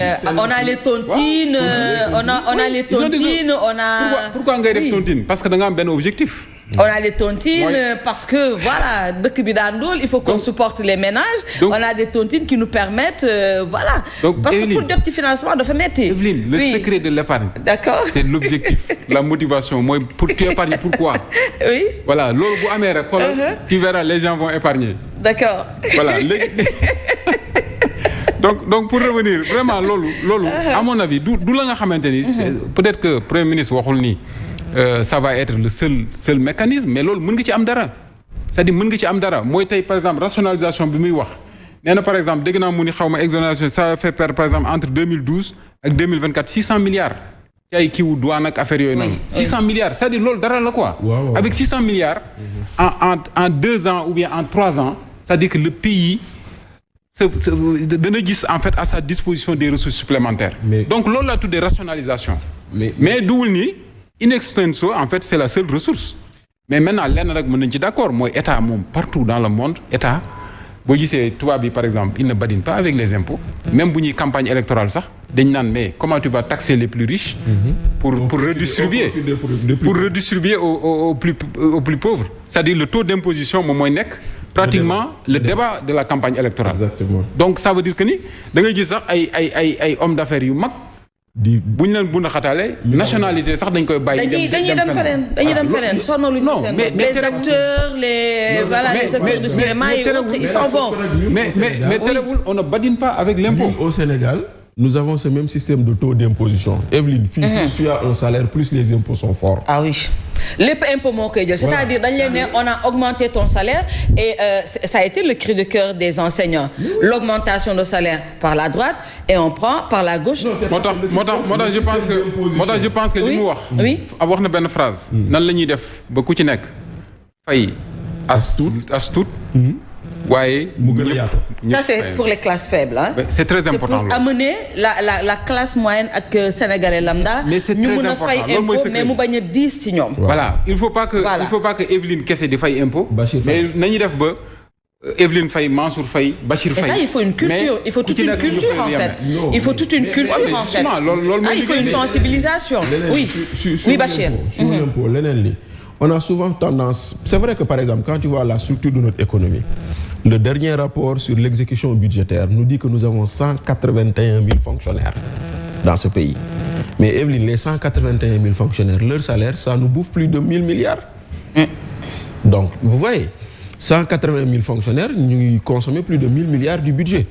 On a les tontines, on a les tontines, on a... Pourquoi ngay def tontine? Parce que da nga am benn objectif. On a les tontines parce que voilà, dëkk bi daan dool, il faut qu'on supporte les ménages. Donc, on a des tontines qui nous permettent, voilà. Donc, parce que pour le petit financement, de faire mettre. Evelyne, le secret de l'épargne. D'accord. C'est l'objectif, la motivation. Moi, pour tu épargnes, pourquoi? Oui. Voilà, tu verras, les gens vont épargner. D'accord. Voilà. Donc pour revenir, vraiment, lolo, à mon avis, d'où la nga xamanteni, peut-être que Premier ministre waxul ni ça va être le seul mécanisme, mais lolo mën nga ci am dara. C'est-à-dire mën nga ci am dara. Moy tay par exemple rationalisation bi muy wax. Néna par exemple dégg na mu ni xawma exonération ça va faire perdre par exemple entre 2012 et 2024 600 milliards. Ci ay kiwu douane ak affaire yoy non. 600 milliards, c'est-à-dire lolo dara la quoi. Avec 600 milliards en 2 ans ou bien en 3 ans, c'est-à-dire que le pays en fait à sa disposition des ressources supplémentaires. Donc là tout des rationalisations. Mais d'où ni in extenso en fait c'est la seule ressource. Mais maintenant lenn rek mën nañ ci d'accord mooy état moom partout dans le monde état boo gisee tubaab bi par exemple il ne badine pas avec les impôts. Même bu ñuy campagne électorale sax dañ naan mais comment tu vas taxer les plus riches pour redistribuer aux plus pauvres. C'est-à-dire le taux d'imposition moom mooy nekk pratiquement le débat de la campagne électorale. Exactement. Donc ça veut dire que ni da ngay gis sax ay hommes d'affaires yu mag di buñ leen buna xataale nationalité sax dañ koy bàyyi dañuy dem feneen sonnaluñu seen les acteurs les voilà les acteurs de cinéma et autres ils s'en vont. Mais terewul on ne badine pas avec l'impôt. Au Sénégal nous avons ce même système de taux d'imposition. Evelyne, plus tu as un salaire, plus les impôts sont forts. Ah oui. Les impôts, c'est-à-dire, on a augmenté ton salaire et ça a été le cri de cœur des enseignants. L'augmentation de salaire par la droite et on prend par la gauche. Moi, je pense que oui. Avoir une bonne phrase. Nan lañuy def ba ku ci nek fay as tout. Ça c'est pour les classes faibles. Hein? C'est très important. C'est pour amener la classe moyenne avec sénégalais lambda. Mais c'est très important. Mais mu baña 10 ci ñom. Voilà, il faut pas que Evelyne kessé di fay impôt. Mais nañu def ba Evelyne Faye, Mansour Faye, Bachir Faye. Et ça, il faut une culture. Il faut toute une culture, en fait. Il faut toute une culture, en fait. Il faut une sensibilisation. Oui, oui, Bachir. Sur l'impôt, on a souvent tendance... C'est vrai que, par exemple, quand tu vois la structure de notre économie, le dernier rapport sur l'exécution budgétaire nous dit que nous avons 181 000 fonctionnaires dans ce pays. Mais Evelyne, les 181 000 fonctionnaires, leur salaire, ça nous bouffe plus de 1 000 milliards. Donc, vous voyez, 180 000 fonctionnaires, nous consommons plus de 1 000 milliards du budget.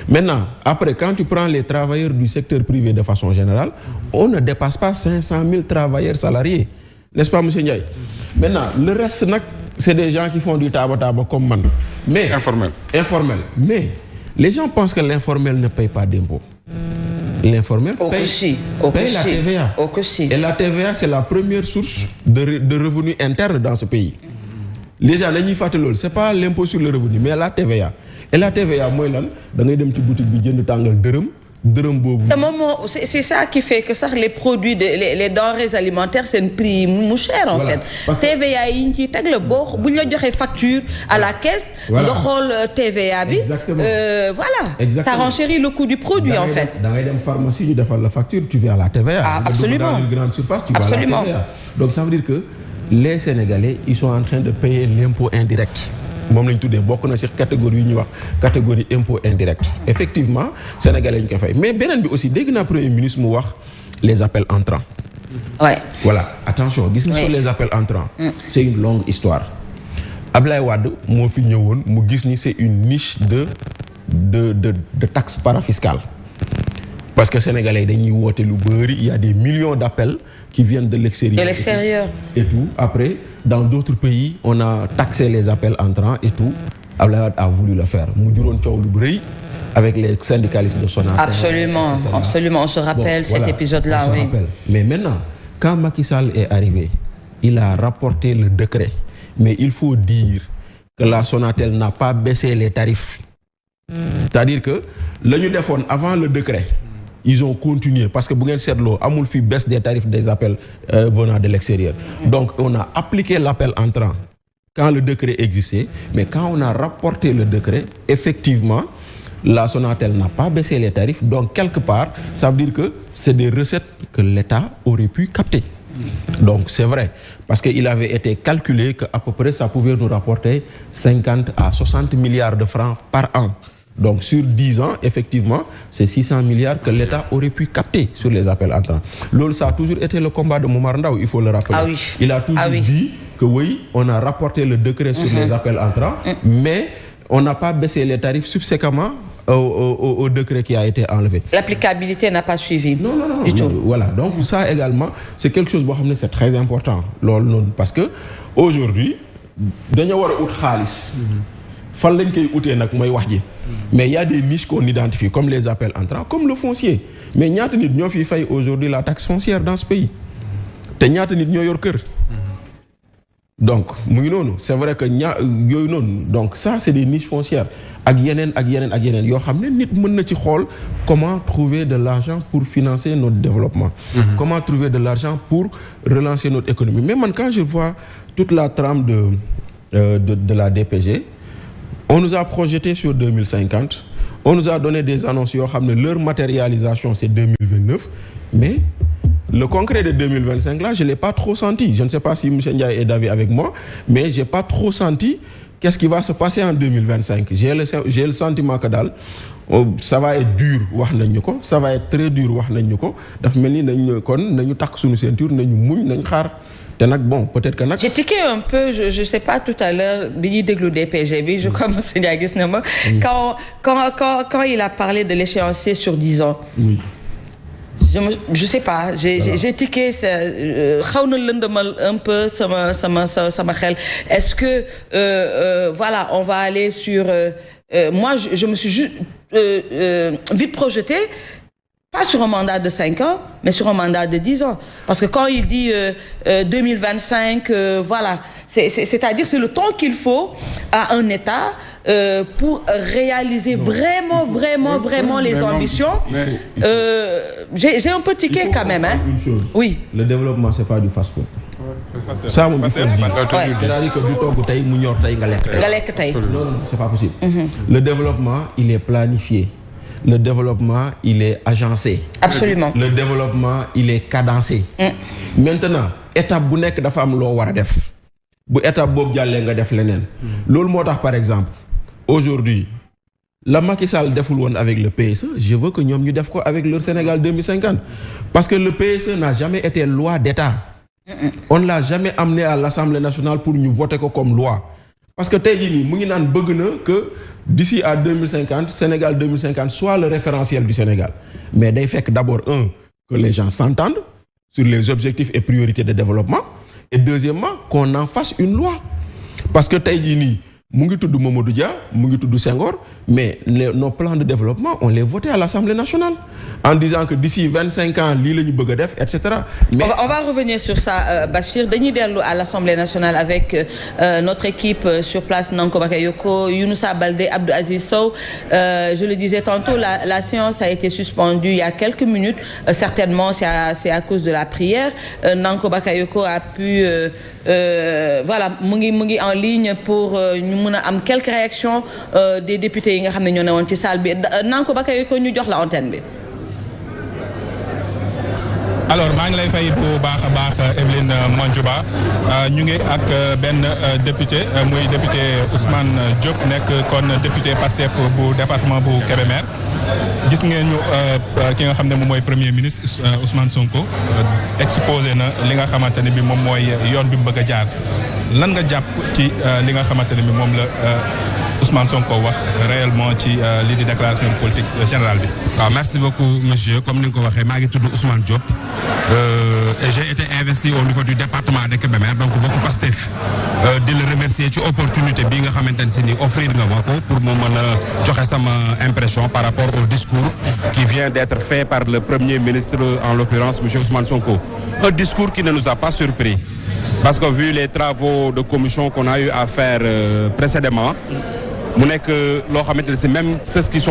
Maintenant, après, quand tu prends les travailleurs du secteur privé de façon générale, on ne dépasse pas 500 000 travailleurs salariés. N'est-ce pas, M. Ndiaye? Maintenant, le reste, c'est des gens qui font du tabac comme man. Mais, informel. Mais, les gens pensent que l'informel ne paye pas d'impôts. L'informel paye la TVA. Et la TVA, c'est la première source de revenus internes dans ce pays. Les gens, ce n'est pas l'impôt sur le revenu, mais la TVA. Et la TVA, moi, là, dans les boutiques, c'est ça qui fait que ça, les produits, les denrées alimentaires, c'est un prix moins cher en fait. TVA, il y a une facture à la caisse, le TVA, voilà, ça renchérit le coût du produit en fait. Dans les pharmacies, tu fais la facture, tu vas à la TVA. Absolument. Dans une grande surface, tu vas à la TVA. Donc ça veut dire que les Sénégalais, ils sont en train de payer l'impôt indirect. Mom lañ tuddé bokk na ci catégorie ñu wax catégorie impôt indirect. Effectivement, Sénégalais ñu ko fay. Mais benen bi aussi dégg na premier ministre mu wax les appels entrants. Ouais. Voilà, attention, gis nga sur les appels entrants. C'est une longue histoire. Ablaye Wade mo fi ñëwoon mu gis ni c'est une niche de taxes parafiscales. Parce que Sénégalais dañuy woté lu beuri, il y a des millions d'appels qui viennent de l'extérieur. De l'extérieur. Et tout. Après, dans d'autres pays, on a taxé les appels entrants et tout. Ablaye Wade a voulu le faire. Mu juroon ciow lu beuri avec les syndicalistes de Sonatel. Absolument, absolument. On se rappelle cet épisode-là, oui. Mais maintenant, quand Macky Sall est arrivé, il a rapporté le décret. Mais il faut dire que la Sonatel n'a pas baissé les tarifs. C'est-à-dire que le avant le décret, ils ont continué parce que Bougen Sedlo a fait baisse des tarifs des appels venant de l'extérieur. Donc on a appliqué l'appel entrant quand le décret existait, mais quand on a rapporté le décret, effectivement, la Sonatel n'a pas baissé les tarifs, donc quelque part, ça veut dire que c'est des recettes que l'État aurait pu capter. Donc c'est vrai, parce qu'il avait été calculé qu'à peu près ça pouvait nous rapporter 50 à 60 milliards de francs par an. Donc sur 10 ans, effectivement, c'est 600 milliards que l'État aurait pu capter sur les appels entrants. Lolo, ça a toujours été le combat de Momar Ndao, il faut le rappeler. Ah oui. Il a toujours dit que oui, on a rapporté le décret sur les appels entrants, mais on n'a pas baissé les tarifs subséquemment au décret qui a été enlevé. L'applicabilité n'a pas suivi. Non. Du tout. Voilà, donc ça également, c'est quelque chose, c'est très important. Parce que aujourd'hui, nous avons mais il y a des niches qu'on identifie, comme les appels entrants, comme le foncier. Mais il y a des gens qui font aujourd'hui la taxe foncière dans ce pays. Il y a des gens qui donc, c'est vrai que donc ça, c'est des niches foncières. Comment trouver de l'argent pour financer notre développement? Comment trouver de l'argent pour relancer notre économie? Même quand je vois toute la trame de la DPG, on nous a projeté sur 2050, on nous a donné des annonces, leur matérialisation c'est 2029, mais le concret de 2025 là, je ne l'ai pas trop senti. Je ne sais pas si M. Ndiaye est d'avis avec moi, mais je n'ai pas trop senti qu'est-ce qui va se passer en 2025. J'ai le sentiment que ça va être dur, ça va être très dur. Bon, peut-être que j'ai tiqué un peu, je sais pas tout à l'heure, DPG, je crois que quand il a parlé de l'échéancier sur 10 ans. Oui. Je sais pas, j'ai tiqué un peu sama xel. Est-ce que voilà, on va aller sur moi je me suis juste vite projeté, pas sur un mandat de 5 ans, mais sur un mandat de 10 ans. Parce que quand il dit 2025, voilà, c'est-à-dire c'est le temps qu'il faut à un État pour réaliser vraiment les ambitions. J'ai un peu tiqué quand même. Hein. Une chose. Oui. Le développement, c'est pas du fast-food. Ça, c'est-à-dire que du temps que tu non, c'est pas possible. Le développement, il est planifié. Le développement, il est agencé. Absolument. Le développement, il est cadencé. Maintenant, étape bu nek dafa am lo wara def. Bu étape bobu jallé nga def lenen. Lool motax par exemple, aujourd'hui, la Macky Sall deful won avec le PSE, je veux que ñom ñu def ko avec leur Sénégal 2050 parce que le PSE n'a jamais été loi d'État. On ne l'a jamais amené à l'Assemblée nationale pour nous voter comme loi. Parce que tay jii mu ngi nane bëgg na que d'ici à 2050, Sénégal 2050 soit le référentiel du Sénégal. Mais il faut d'abord, que les gens s'entendent sur les objectifs et priorités de développement. Et deuxièmement, qu'on en fasse une loi. Parce que Taïdini, Mungitou de Momodou Dia, Mungitou de Senghor, mais nos plans de développement, on les votait à l'Assemblée nationale en disant que d'ici 25 ans, etc. Mais on va revenir sur ça, Bachir. Denis Derlo à l'Assemblée nationale avec notre équipe sur place, Nanko Bakayoko, Younousa Baldé, Abdou Aziz Sow. Je le disais tantôt, la séance a été suspendue il y a quelques minutes. Certainement, c'est à cause de la prière. Nanko Bakayoko a pu... voilà, Mungi en ligne pour nous am quelques réactions des députés yi nga xamné ñoo néwon ci salle bi Nanko Bakayoko ñu jox la antenne bi. Alors maa ngi lay fay bu baax a baax Evelyne Mondjouba ñu ngi ak benn député muy député Ousmane Diop nekk kon député Pastef bu département bu Kébémer gis ngeen ñu ki nga xam ne moom mooy premier ministre Ousmane Sonko exposé na li nga xamante ne bi moom mooy yoon bi mu bëgg a jaar lan nga jàpp ci li nga xamante ne bi moom la Ousmane Sonko wax réellement ci li di déclaration politique générale bi. waaw merci beaucoup monsieur comme ni nga ko waxee maa ngi tudd Ousmane Diop et j'ai été investi au niveau du département de Kébémer donc beaucoup Pastef di le remercier ci opportunité bi nga xamante ne si ni offrir nga ma ko pour mu mën a joxe sama impression par rapport au discours qui vient d'être fait par le premier ministre en l'occurrence monsieur Ousmane Sonko. Un discours qui ne nous a pas surpris parce que vu les travaux de commission qu'on a eu à faire précédemment mu nekk loo xamante ne si même ceux qui sont